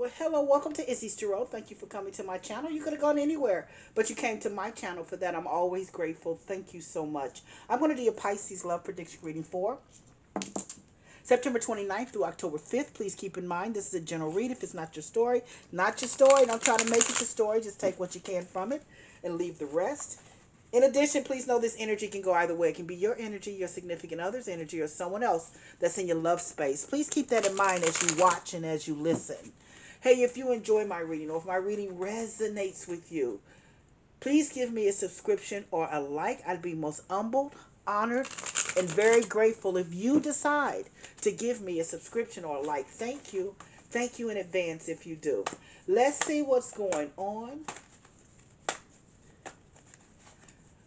Well, hello, welcome to Izzy's Tarot. Thank you for coming to my channel. You could have gone anywhere, but you came to my channel. For that, I'm always grateful. Thank you so much. I'm going to do your Pisces love prediction reading for September 29th through October 5th. Please keep in mind, this is a general read. If it's not your story, not your story. Don't try to make it your story. Just take what you can from it and leave the rest. In addition, please know this energy can go either way. It can be your energy, your significant other's energy, or someone else that's in your love space. Please keep that in mind as you watch and as you listen. Hey, if you enjoy my reading or if my reading resonates with you, please give me a subscription or a like. I'd be most humbled, honored, and very grateful if you decide to give me a subscription or a like. Thank you. Thank you in advance if you do. Let's see what's going on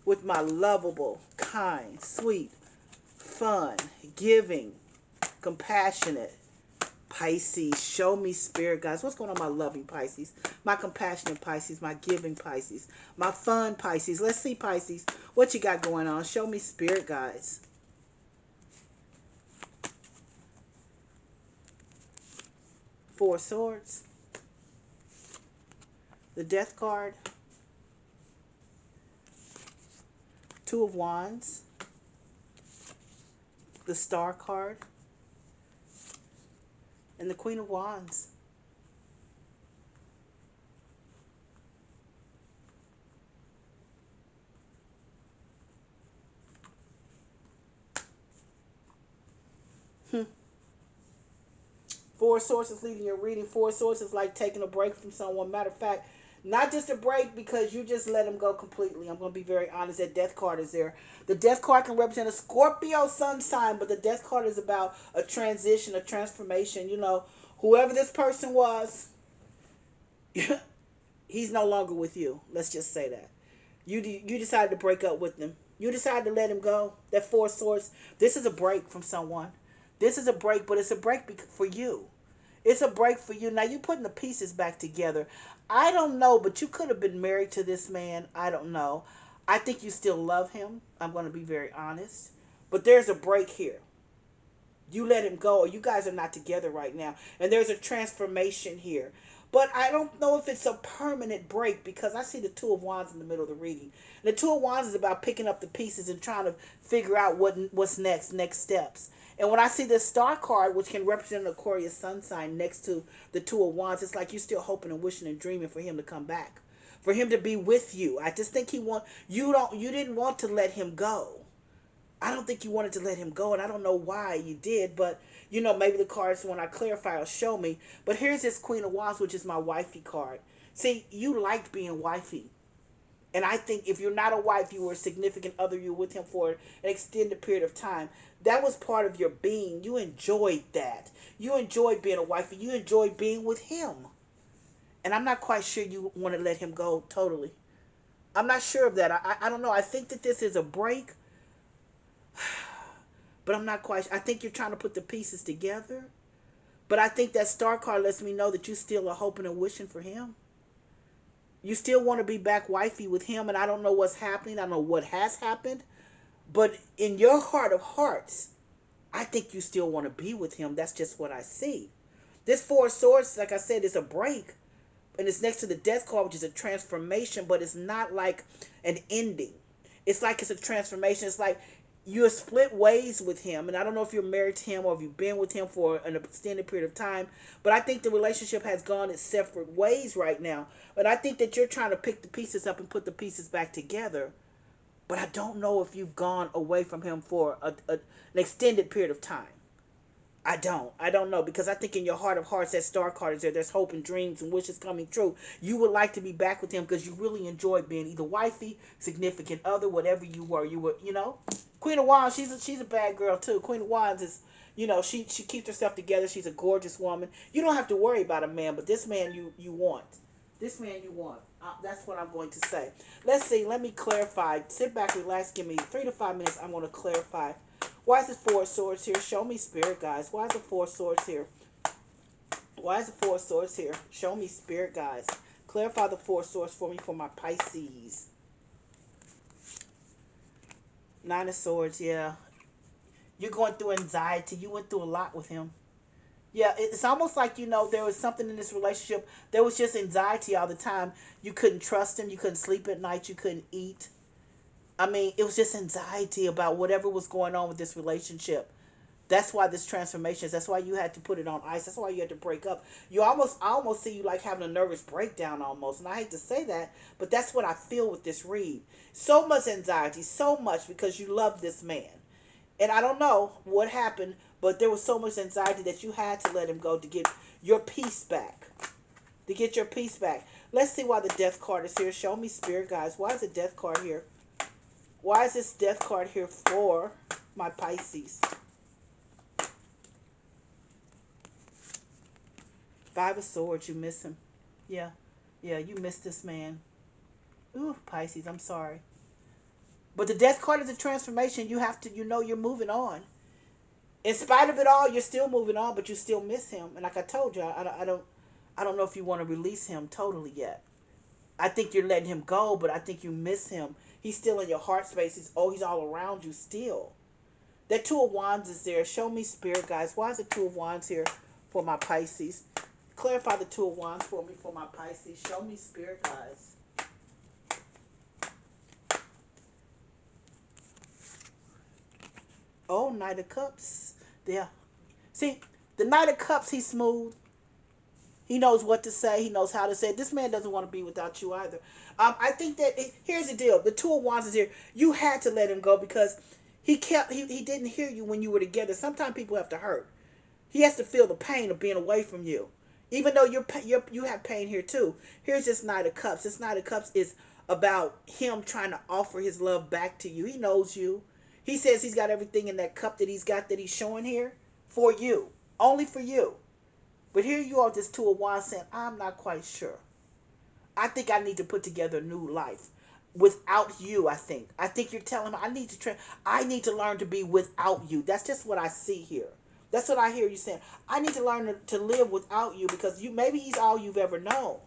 with my lovable, kind, sweet, fun, giving, compassionate Pisces. Show me spirit, guys. What's going on, my loving Pisces, my compassionate Pisces, my giving Pisces, my fun Pisces? Let's see, Pisces, what you got going on. Show me spirit, guys. Four of Swords, the Death card, Two of Wands, the Star card, and the Queen of Wands. Four sources leading your reading. Four sources like taking a break from someone. Matter of fact, not just a break because you just let them go completely. I'm going to be very honest. That death card is there. The death card can represent a Scorpio sun sign, but the death card is about a transition, a transformation. You know, whoever this person was, he's no longer with you. Let's just say that. You decided to break up with them. You decided to let him go. That Four Swords. This is a break from someone. This is a break, but it's a break for you. It's a break for you. Now you're putting the pieces back together. I don't know, but you could have been married to this man. I don't know. I think you still love him. I'm going to be very honest. But there's a break here. You let him go, or you guys are not together right now. And there's a transformation here. But I don't know if it's a permanent break because I see the Two of Wands in the middle of the reading. And the Two of Wands is about picking up the pieces and trying to figure out what's next steps. And when I see this Star card, which can represent an Aquarius sun sign next to the Two of Wands, it's like you're still hoping and wishing and dreaming for him to come back, for him to be with you. I just think you didn't want to let him go. I don't think you wanted to let him go, and I don't know why you did, but maybe the cards, when I clarify, will show me. But here's this Queen of Wands, which is my wifey card. See, you liked being wifey. And I think if you're not a wife, you were a significant other, you were with him for an extended period of time. That was part of your being. You enjoyed that. You enjoyed being a wife. You enjoyed being with him. And I'm not quite sure you want to let him go totally. I'm not sure of that. I don't know. I think that this is a break, but I'm not quite. I think you're trying to put the pieces together. But I think that Star card lets me know that you still are hoping and wishing for him. You still want to be back wifey with him, and I don't know what's happening. I don't know what has happened. But in your heart of hearts, I think you still want to be with him. That's just what I see. This Four of Swords, like I said, is a break. And it's next to the Death card, which is a transformation, but it's not like an ending. It's like it's a transformation. It's like you're split ways with him. And I don't know if you're married to him or if you've been with him for an extended period of time. But I think the relationship has gone its separate ways right now. But I think that you're trying to pick the pieces up and put the pieces back together. But I don't know if you've gone away from him for an extended period of time. I don't. I don't know, because I think in your heart of hearts that Star card is there. There's hope and dreams and wishes coming true. You would like to be back with him because you really enjoyed being either wifey, significant other, whatever you were. Queen of Wands. She's a bad girl too. Queen of Wands is, she keeps herself together. She's a gorgeous woman. You don't have to worry about a man, but this man you want. This man you want. That's what I'm going to say. Let's see. Let me clarify. Sit back, relax. Give me 3 to 5 minutes. I'm going to clarify. Why is the Four of Swords here? Show me spirit, guys. Why is the Four of Swords here? Why is the Four of Swords here? Show me spirit, guys. Clarify the Four of Swords for me for my Pisces. Nine of Swords, yeah. You're going through anxiety. You went through a lot with him. Yeah, it's almost like, there was something in this relationship. There was just anxiety all the time. You couldn't trust him. You couldn't sleep at night. You couldn't eat. I mean, it was just anxiety about whatever was going on with this relationship. That's why this transformation is. That's why you had to put it on ice. That's why you had to break up. I almost see you like having a nervous breakdown almost. And I hate to say that, but that's what I feel with this read. So much anxiety, so much because you love this man. And I don't know what happened, but there was so much anxiety that you had to let him go to get your peace back. To get your peace back. Let's see why the death card is here. Show me, spirit guys. Why is the death card here? Why is this death card here for my Pisces? Five of Swords, you miss him. Yeah. Yeah, you miss this man. Ooh, Pisces, I'm sorry. But the death card is a transformation. You have to, you're moving on. In spite of it all, you're still moving on, but you still miss him. And like I told you, I don't know if you want to release him totally yet. I think you're letting him go, but I think you miss him. He's still in your heart space. He's all around you still. That Two of Wands is there. Show me, spirit guys. Why is the Two of Wands here for my Pisces? Clarify the Two of Wands for me for my Pisces. Show me, spirit guys. Oh, Knight of Cups. Yeah. See, the Knight of Cups, he's smooth. He knows what to say. He knows how to say it. This man doesn't want to be without you either. I think that here's the deal. The Two of Wands is here. You had to let him go because he didn't hear you when you were together. Sometimes people have to hurt. He has to feel the pain of being away from you. Even though you have pain here too. Here's this Knight of Cups. This Knight of Cups is about him trying to offer his love back to you. He knows you. He says he's got everything in that cup that he's got that he's showing here for you. Only for you. But here you are with this Two of Wands saying, I'm not quite sure. I think I need to put together a new life. Without you, I think. I think you're telling me I need to learn to be without you. That's just what I see here. That's what I hear you saying. I need to learn to live without you because maybe he's all you've ever known.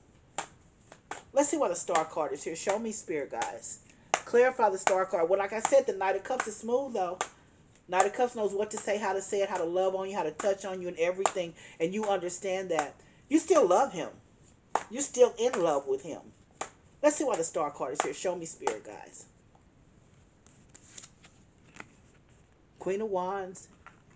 Let's see why the Star card is here. Show me, spirit guys. Clarify the Star card. Well, like I said, the Knight of Cups is smooth though. Knight of Cups knows what to say, how to say it, how to love on you, how to touch on you and everything. And you understand that. You still love him. You're still in love with him. Let's see why the Star card is here. Show me, spirit guys. Queen of Wands.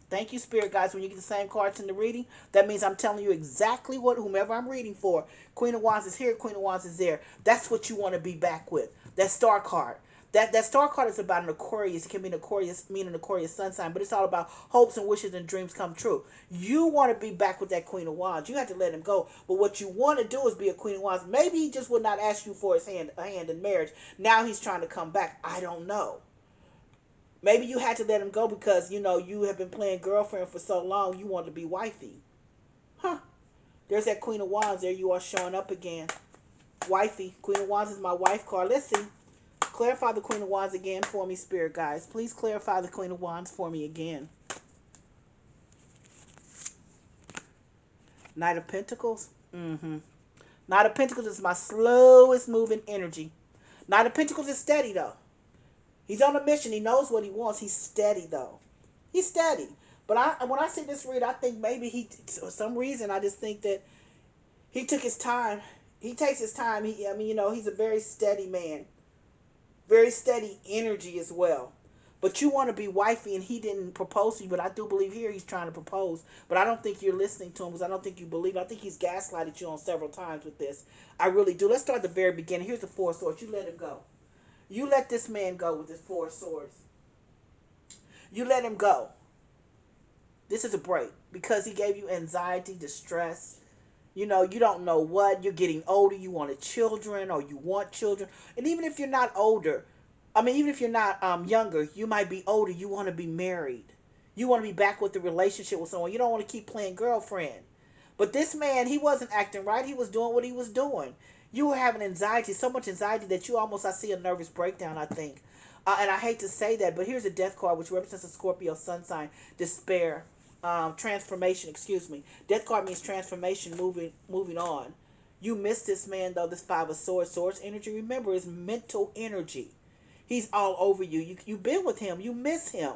Thank you, spirit guys. When you get the same cards in the reading, that means I'm telling you exactly what whomever I'm reading for. Queen of Wands is here. Queen of Wands is there. That's what you want to be back with. That Star card. That Star card is about an Aquarius. It can be an Aquarius, meaning an Aquarius sun sign, but it's all about hopes and wishes and dreams come true. You want to be back with that Queen of Wands. You have to let him go. But what you want to do is be a Queen of Wands. Maybe he just would not ask you for a hand in marriage. Now he's trying to come back. I don't know. Maybe you had to let him go because, you have been playing girlfriend for so long, you wanted to be wifey. Huh. There's that Queen of Wands. There you are showing up again. Wifey. Queen of Wands is my wife card. Let's see. Clarify the Queen of Wands again for me, spirit guys. Please clarify the Queen of Wands for me again. Knight of Pentacles. Knight of Pentacles is my slowest moving energy. Knight of Pentacles is steady, though. He's on a mission. He knows what he wants. He's steady, though. He's steady. But when I see this read, I think maybe for some reason, I just think that he took his time. He takes his time. He's a very steady man. Very steady energy as well. But you want to be wifey, and he didn't propose to you. But I do believe here he's trying to propose. But I don't think you're listening to him because I don't think you believe. I think he's gaslighted you on several times with this. I really do. Let's start at the very beginning. Here's the Four of Swords. You let him go. You let this man go with his Four of Swords. You let him go. This is a break because he gave you anxiety, distress. You don't know what. You're getting older. You wanted children or you want children. And even if you're not older, even if you're not younger, you might be older. You want to be married. You want to be back with the relationship with someone. You don't want to keep playing girlfriend. But this man, he wasn't acting right. He was doing what he was doing. You were having anxiety, so much anxiety that I see a nervous breakdown, I think. And I hate to say that, but here's a death card, which represents a Scorpio sun sign, despair, transformation, excuse me. Death card means transformation, moving on. You miss this man, though, this Five of Swords. Swords energy, remember, is mental energy. He's all over you. You've been with him. You miss him.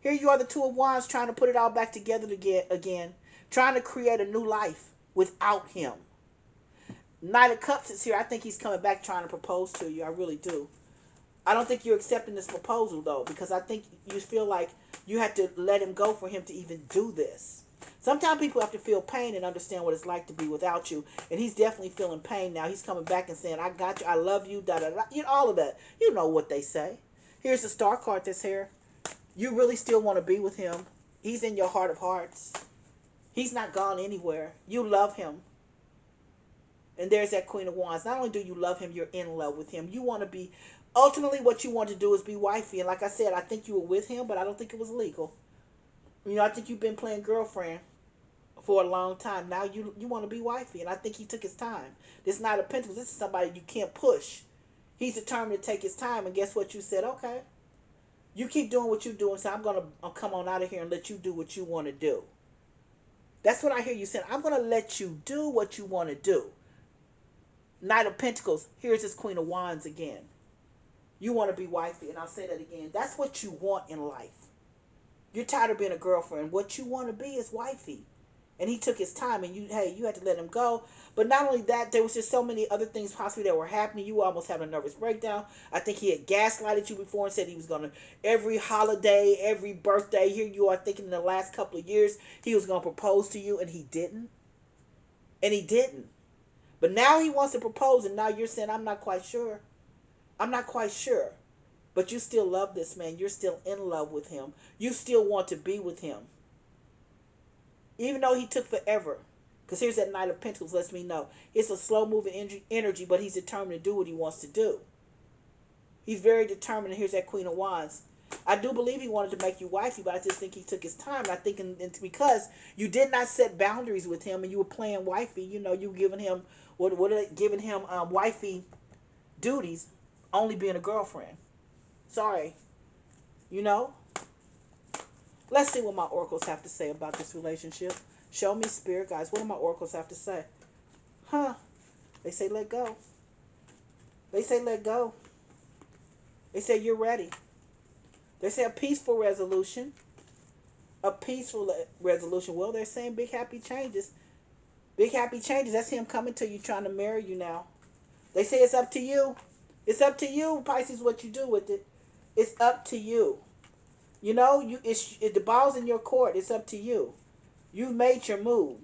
Here you are, the Two of Wands, trying to put it all back together again. trying to create a new life without him. Knight of Cups is here. I think he's coming back trying to propose to you. I really do. I don't think you're accepting this proposal, though, because I think you feel like you have to let him go for him to even do this. Sometimes people have to feel pain and understand what it's like to be without you. And he's definitely feeling pain now. He's coming back and saying, I got you, I love you, da da da. You know, all of that. You know what they say. Here's the star card that's here. You really still want to be with him. He's in your heart of hearts. He's not gone anywhere. You love him. And there's that Queen of Wands. Not only do you love him, you're in love with him. You want to be, ultimately what you want to do is be wifey. And like I said, I think you were with him, but I don't think it was legal. You know, I think you've been playing girlfriend for a long time. Now you want to be wifey. And I think he took his time. This Knight of Pentacles, this is somebody you can't push. He's determined to take his time. And guess what? You said, okay, you keep doing what you're doing, so I'm going to come on out of here and let you do what you want to do. That's what I hear you saying. I'm going to let you do what you want to do. Knight of Pentacles, here's this Queen of Wands again. You want to be wifey, and I'll say that again. That's what you want in life. You're tired of being a girlfriend. What you want to be is wifey. And he took his time, and you had to let him go. But not only that, there was just so many other things possibly that were happening. You almost had a nervous breakdown. I think he had gaslighted you before and said he was going to, every holiday, every birthday, here you are thinking in the last couple of years, he was going to propose to you, and he didn't. And he didn't. But now he wants to propose, and now you're saying, I'm not quite sure. I'm not quite sure. But you still love this man. You're still in love with him. You still want to be with him. Even though he took forever. Because here's that Knight of Pentacles lets me know. It's a slow-moving energy, but he's determined to do what he wants to do. He's very determined, and here's that Queen of Wands. I do believe he wanted to make you wifey, but I just think he took his time. And I think it's because you did not set boundaries with him, and you were playing wifey. You know, you were giving him giving him wifey duties, only being a girlfriend. Sorry, you know. Let's see what my oracles have to say about this relationship. Show me, spirit guys. What do my oracles have to say? Huh? They say let go. They say let go. They say you're ready. They say a peaceful resolution. A peaceful resolution. Well, they're saying big happy changes. Big happy changes. That's him coming to you, trying to marry you now. They say it's up to you. It's up to you, Pisces, what you do with it. It's up to you. You know, the ball's in your court. It's up to you. You've made your move.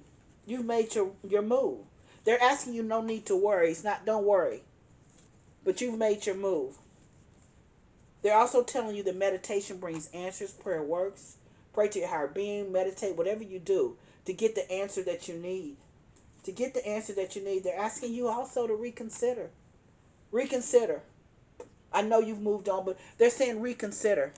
You've made your move. They're asking you no need to worry. It's not don't worry. But you've made your move. They're also telling you that meditation brings answers. Prayer works. Pray to your higher being. Meditate. Whatever you do to get the answer that you need. To get the answer that you need. They're asking you also to reconsider. Reconsider. I know you've moved on, but they're saying reconsider.